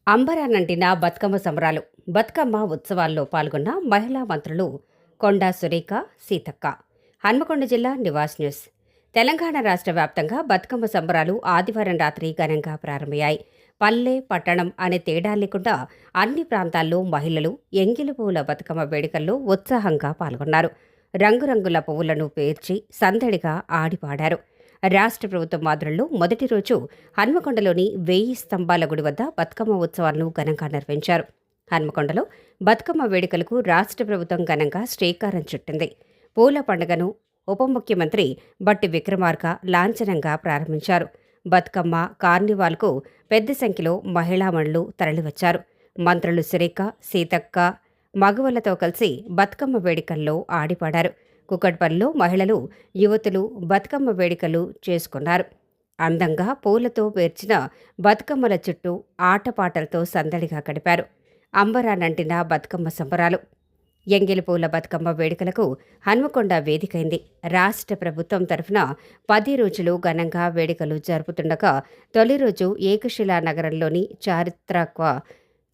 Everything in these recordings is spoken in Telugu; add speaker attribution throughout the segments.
Speaker 1: అంబరానంటిన బతుకమ్మ సంబరాలు. బతుకమ్మ ఉత్సవాల్లో పాల్గొన్న మహిళా మంత్రులు కొండా సురేఖ, సీతక్క. హన్మకొండ జిల్లా నివాస్ న్యూస్. తెలంగాణ రాష్ట్ర వ్యాప్తంగా బతుకమ్మ సంబరాలు ఆదివారం రాత్రి ఘనంగా ప్రారంభమయ్యాయి. పల్లె, పట్టణం అనే తేడా లేకుండా అన్ని ప్రాంతాల్లో మహిళలు ఎంగిలి పువ్వుల బతుకమ్మ వేడుకల్లో ఉత్సాహంగా పాల్గొన్నారు. రంగురంగుల పువ్వులను పేర్చి సందడిగా ఆడిపాడారు. రాష్ట్ర ప్రభుత్వం మాదిరిలో మొదటి రోజు హన్మకొండలోని 1000 స్తంభాల గుడి వద్ద బతుకమ్మ ఉత్సవాలను ఘనంగా నిర్వహించారు. హన్మకొండలో బతుకమ్మ వేడుకలకు రాష్ట్ర ప్రభుత్వం ఘనంగా శ్రీకారం చుట్టింది. పూల పండుగను ఉప ముఖ్యమంత్రి బట్టి విక్రమార్క లాంఛనంగా ప్రారంభించారు. బతుకమ్మ కార్నివాల్కు పెద్ద సంఖ్యలో మహిళామణులు తరలివచ్చారు. మంత్రులు సురేఖ, సీతక్క మగవలతో కలిసి బతుకమ్మ వేడుకల్లో ఆడిపాడారు. కుకట్పల్లిలో మహిళలు, యువతులు బతుకమ్మ వేడుకలు చేసుకున్నారు. అందంగా పూలతో పేర్చిన బతుకమ్మల చుట్టూ ఆటపాటలతో సందడిగా గడిపారు. అంబరానంటిన బతుకమ్మ సంబరాలు. ఎంగిలి పూల బతుకమ్మ వేడుకలకు హన్మకొండ వేదికైంది. రాష్ట్ర ప్రభుత్వం తరఫున 10 రోజులు ఘనంగా వేడుకలు జరుపుతుండగా తొలి రోజు ఏకశిలా నగరంలోని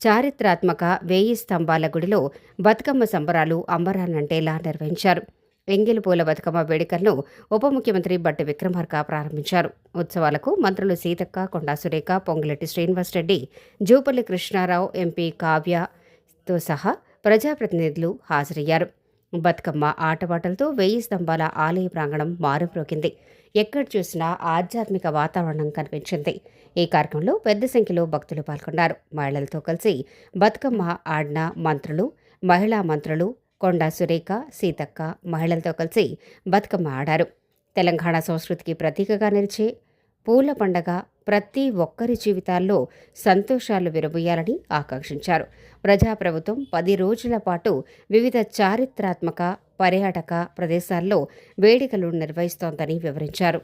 Speaker 1: చారిత్రాత్మక 1000 స్తంభాల గుడిలో బతుకమ్మ సంబరాలు అంబరానంటేలా నిర్వహించారు. ఎంగిలి పూల బతుకమ్మ వేడుకలను ఉప ముఖ్యమంత్రి బట్టి విక్రమార్క ప్రారంభించారు. ఉత్సవాలకు మంత్రులు సీతక్క, కొండా సురేఖ, పొంగులెట్టి శ్రీనివాసరెడ్డి, జూపల్లి కృష్ణారావు, ఎంపీ కావ్యతో సహా ప్రజాప్రతినిధులు హాజరయ్యారు. బతుకమ్మ ఆటపాటలతో 1000 స్తంభాల ఆలయ ప్రాంగణం మారుమ్రోగింది. ఎక్కడ చూసినా ఆధ్యాత్మిక వాతావరణం కనిపించింది. ఈ కార్యక్రమంలో పెద్ద సంఖ్యలో భక్తులు పాల్గొన్నారు. మహిళలతో కలిసి బతుకమ్మ ఆడిన మంత్రులు, మహిళా మంత్రులు కొండా సురేఖ, సీతక్క మహిళలతో కలిసి బతుకమ్మ ఆడారు. తెలంగాణ సంస్కృతికి ప్రతీకగా నిలిచే పూల పండగ ప్రతి ఒక్కరి జీవితాల్లో సంతోషాలు విరబూయాలని ఆకాంక్షించారు. ప్రజాప్రభుత్వం 10 రోజుల పాటు వివిధ చారిత్రాత్మక, పర్యాటక ప్రదేశాల్లో వేడుకలు నిర్వహిస్తోందని వివరించారు.